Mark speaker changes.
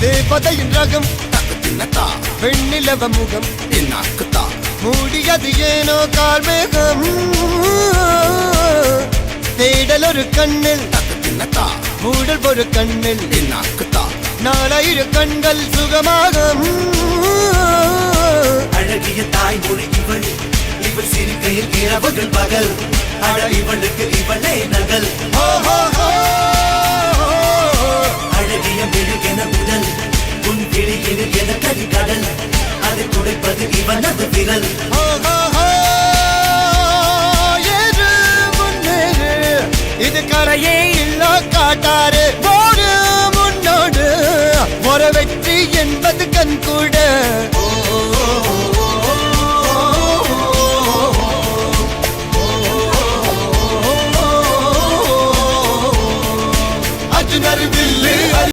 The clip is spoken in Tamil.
Speaker 1: தேவதையின் ரகம்
Speaker 2: தக்கத்தின்னத்தா
Speaker 1: வெண்ணிலவ முகம்
Speaker 2: என்னாக்குத்தா
Speaker 1: மூடியது ஏனோ கார்மேகம் தேடல் ஒரு கண்ணில்
Speaker 2: தக்கத்தின்னத்தா
Speaker 1: மூடல் ஒரு கண்ணில்
Speaker 2: என்னாக்குத்தா
Speaker 1: நாலாயிர கண்கள் சுகமாக
Speaker 3: அழகிய தாய்மொழி இவள் இவள் சிரிக்கையில் இரவுகள் பகல் அழ இவளுக்கு இவளே நகல் அழகிய மெழுகென உடல் உன் கிளியில் என கரி கடல் அதை துடைப்பது இவனது விரல்
Speaker 1: இது கரையே இல்ல காட்டாரு